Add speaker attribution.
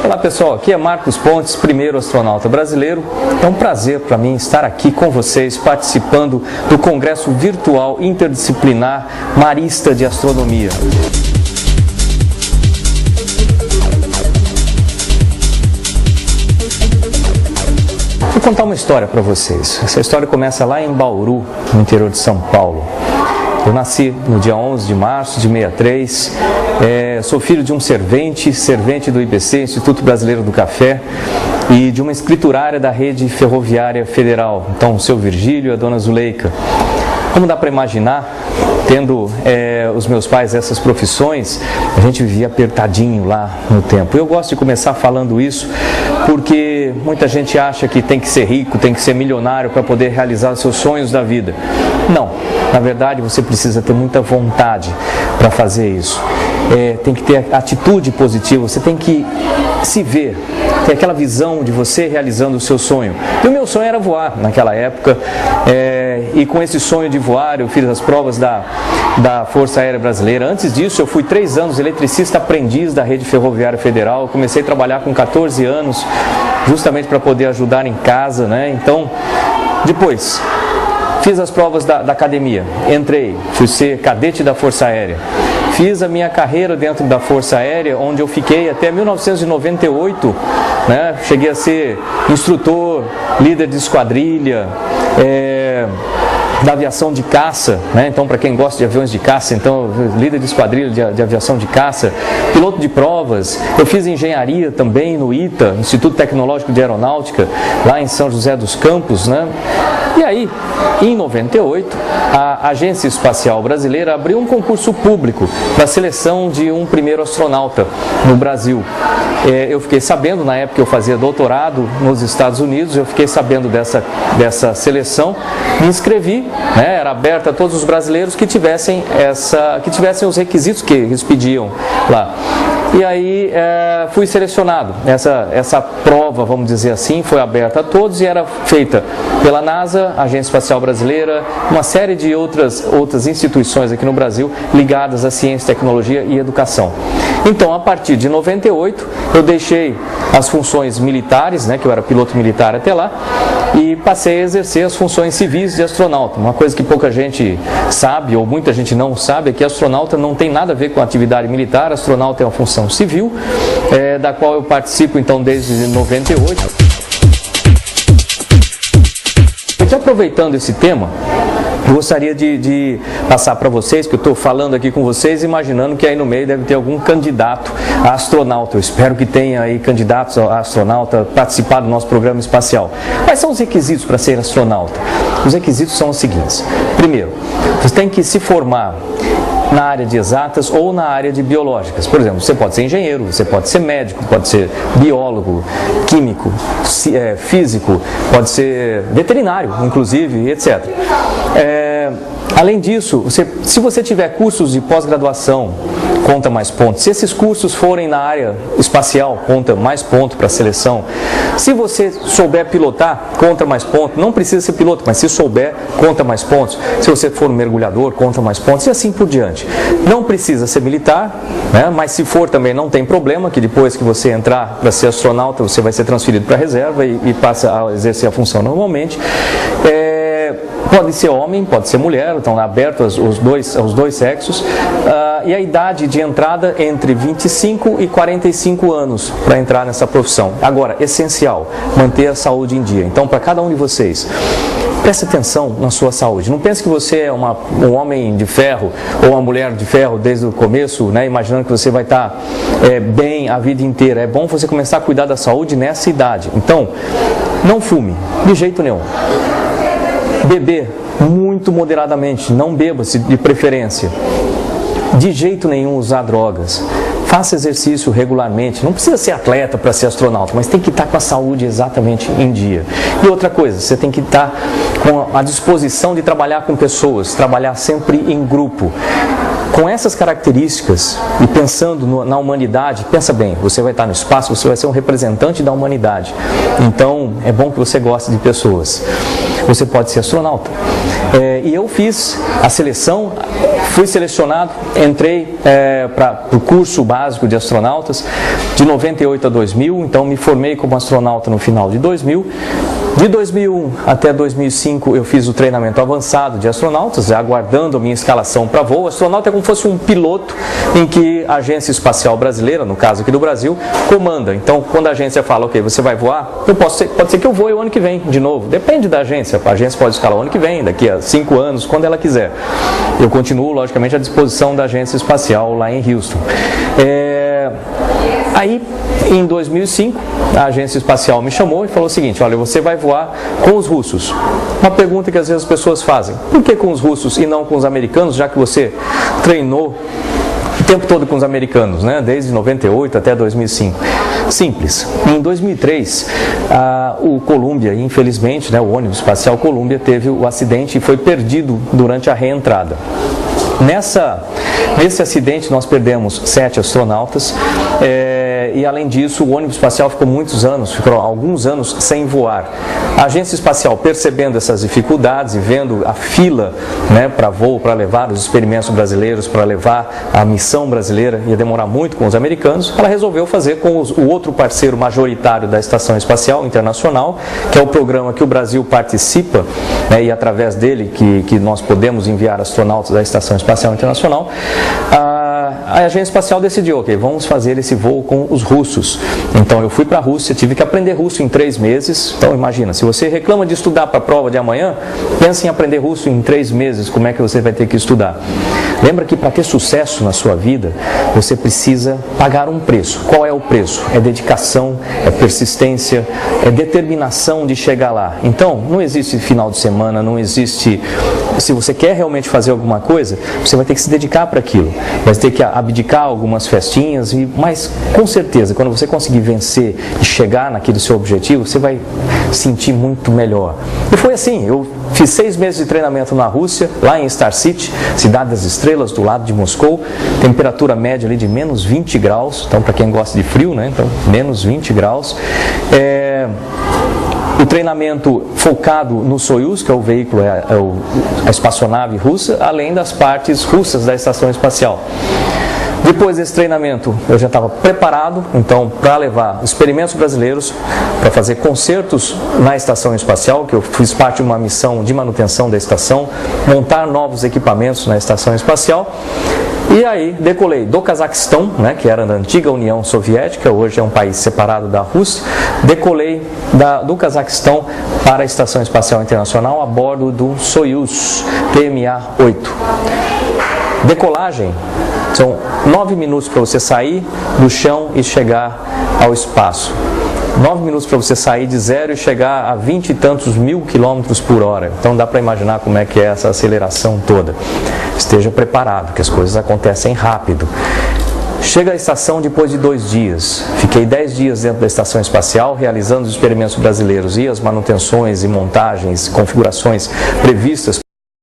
Speaker 1: Olá pessoal, aqui é Marcos Pontes, primeiro astronauta brasileiro. É um prazer para mim estar aqui com vocês participando do Congresso Virtual Interdisciplinar Marista de Astronomia. Vou contar uma história para vocês. Essa história começa lá em Bauru, no interior de São Paulo. Eu nasci no dia 11 de março de 63, sou filho de um servente do IBC, Instituto Brasileiro do Café, e de uma escriturária da Rede Ferroviária Federal, então o seu Virgílio e a dona Zuleika. Como dá para imaginar, tendo os meus pais essas profissões, a gente vivia apertadinho lá no tempo. Eu gosto de começar falando isso porque muita gente acha que tem que ser rico, tem que ser milionário para poder realizar seus sonhos da vida. Não, na verdade você precisa ter muita vontade para fazer isso. Tem que ter atitude positiva, você tem que se ver, ter aquela visão de você realizando o seu sonho. E o meu sonho era voar naquela época, e com esse sonho de voar eu fiz as provas da Força Aérea Brasileira. Antes disso eu fui 3 anos eletricista aprendiz da Rede Ferroviária Federal. Eu comecei a trabalhar com 14 anos, justamente para poder ajudar em casa, né? Então, depois fiz as provas da academia, entrei, fui ser cadete da Força Aérea. Fiz a minha carreira dentro da Força Aérea, onde eu fiquei até 1998, né? Cheguei a ser instrutor, líder de esquadrilha, da aviação de caça, né? Então, para quem gosta de aviões de caça, então, líder de esquadrilha de aviação de caça, piloto de provas. Eu fiz engenharia também no ITA, Instituto Tecnológico de Aeronáutica, lá em São José dos Campos, né? E aí, em 98, a Agência Espacial Brasileira abriu um concurso público para a seleção de um primeiro astronauta no Brasil. Eu fiquei sabendo, na época que eu fazia doutorado nos Estados Unidos, eu fiquei sabendo dessa seleção, me inscrevi, né? Era aberta a todos os brasileiros que tivessem os requisitos que eles pediam lá. E aí fui selecionado. Essa prova, vamos dizer assim, foi aberta a todos e era feita pela NASA, Agência Espacial Brasileira, uma série de outras instituições aqui no Brasil ligadas à ciência, tecnologia e educação. Então, a partir de 98, eu deixei as funções militares, né, que eu era piloto militar até lá, e passei a exercer as funções civis de astronauta. Uma coisa que pouca gente sabe, ou muita gente não sabe, é que astronauta não tem nada a ver com atividade militar. Astronauta é uma função civil, da qual eu participo então desde 98. E aproveitando esse tema, eu gostaria de passar para vocês, que eu estou falando aqui com vocês, imaginando que aí no meio deve ter algum candidato a astronauta. Eu espero que tenha aí candidatos a astronauta participar do nosso programa espacial. Quais são os requisitos para ser astronauta? Os requisitos são os seguintes. Primeiro, você tem que se formar na área de exatas ou na área de biológicas. Por exemplo, você pode ser engenheiro, você pode ser médico, pode ser biólogo, químico, físico, pode ser veterinário, inclusive, etc. Além disso, se você tiver cursos de pós-graduação, conta mais pontos. Se esses cursos forem na área espacial, conta mais ponto para a seleção. Se você souber pilotar, conta mais pontos. Não precisa ser piloto, mas se souber, conta mais pontos. Se você for um mergulhador, conta mais pontos e assim por diante. Não precisa ser militar, né? Mas se for também não tem problema, que depois que você entrar para ser astronauta, você vai ser transferido para a reserva e passa a exercer a função normalmente. Pode ser homem, pode ser mulher, estão abertos aos dois sexos. E a idade de entrada entre 25 e 45 anos para entrar nessa profissão. Agora, essencial, manter a saúde em dia. Então, para cada um de vocês, preste atenção na sua saúde. Não pense que você é um homem de ferro ou uma mulher de ferro desde o começo, né, imaginando que você vai estar bem a vida inteira. É bom você começar a cuidar da saúde nessa idade. Então, não fume, de jeito nenhum. Beber muito moderadamente, não beba-se de preferência. De jeito nenhum usar drogas. Faça exercício regularmente. Não precisa ser atleta para ser astronauta, mas tem que estar com a saúde exatamente em dia. E outra coisa, você tem que estar com a disposição de trabalhar com pessoas, trabalhar sempre em grupo. Com essas características e pensando na humanidade, pensa bem, você vai estar no espaço, você vai ser um representante da humanidade. Então, é bom que você goste de pessoas. Você pode ser astronauta. E eu fiz a seleção, fui selecionado, entrei para o curso básico de astronautas de 98 a 2000, então me formei como astronauta no final de 2000. De 2001 até 2005 eu fiz o treinamento avançado de astronautas, aguardando a minha escalação para voo. O astronauta é como se fosse um piloto em que a Agência Espacial Brasileira, no caso aqui do Brasil, comanda. Então, quando a agência fala, ok, você vai voar, pode ser que eu voe o ano que vem, de novo. Depende da agência. A agência pode escalar o ano que vem, daqui a 5 anos, quando ela quiser. Eu continuo, logicamente, à disposição da Agência Espacial lá em Houston. Aí, em 2005, a Agência Espacial me chamou e falou o seguinte: olha, você vai voar com os russos. Uma pergunta que às vezes as pessoas fazem: por que com os russos e não com os americanos, já que você treinou o tempo todo com os americanos, né? Desde 98 até 2005? Simples. Em 2003, o Columbia, infelizmente, né, o ônibus espacial Columbia teve o acidente e foi perdido durante a reentrada. Nesse acidente nós perdemos 7 astronautas e além disso o ônibus espacial ficou alguns anos sem voar. A Agência Espacial, percebendo essas dificuldades e vendo a fila, né, para voo, para levar os experimentos brasileiros, para levar a missão brasileira, ia demorar muito com os americanos, ela resolveu fazer com o outro parceiro majoritário da Estação Espacial Internacional, que é o programa que o Brasil participa, né, e através dele que nós podemos enviar astronautas da Estação Espacial Internacional. A Agência Espacial decidiu, ok, vamos fazer esse voo com os russos. Então eu fui para a Rússia, tive que aprender russo em 3 meses. Então imagina, se você reclama de estudar para a prova de amanhã, pense em aprender russo em 3 meses, como é que você vai ter que estudar. Lembra que para ter sucesso na sua vida, você precisa pagar um preço. Qual é o preço? É dedicação, é persistência, é determinação de chegar lá. Então, não existe final de semana, não existe... Se você quer realmente fazer alguma coisa, você vai ter que se dedicar para aquilo. Vai ter que abdicar algumas festinhas, mas com certeza, quando você conseguir vencer e chegar naquele seu objetivo, você vai sentir muito melhor. E foi assim, eu fiz 6 meses de treinamento na Rússia, lá em Star City, cidade das estrelas, do lado de Moscou, temperatura média ali de menos 20 graus, então para quem gosta de frio, né? Então menos 20 graus. O treinamento focado no Soyuz, que é o veículo, a espaçonave russa, além das partes russas da Estação Espacial. Depois desse treinamento, eu já estava preparado, então, para levar experimentos brasileiros, para fazer concertos na Estação Espacial, que eu fiz parte de uma missão de manutenção da estação, montar novos equipamentos na Estação Espacial. E aí decolei do Cazaquistão, né, que era da antiga União Soviética, hoje é um país separado da Rússia. Decolei do Cazaquistão para a Estação Espacial Internacional a bordo do Soyuz TMA-8. Decolagem, são 9 minutos para você sair do chão e chegar ao espaço. 9 minutos para você sair de zero e chegar a 20 e tantos mil quilômetros por hora. Então dá para imaginar como é que é essa aceleração toda. Esteja preparado, que as coisas acontecem rápido. Chega à estação depois de 2 dias. Fiquei 10 dias dentro da Estação Espacial, realizando os experimentos brasileiros e as manutenções e montagens, configurações previstas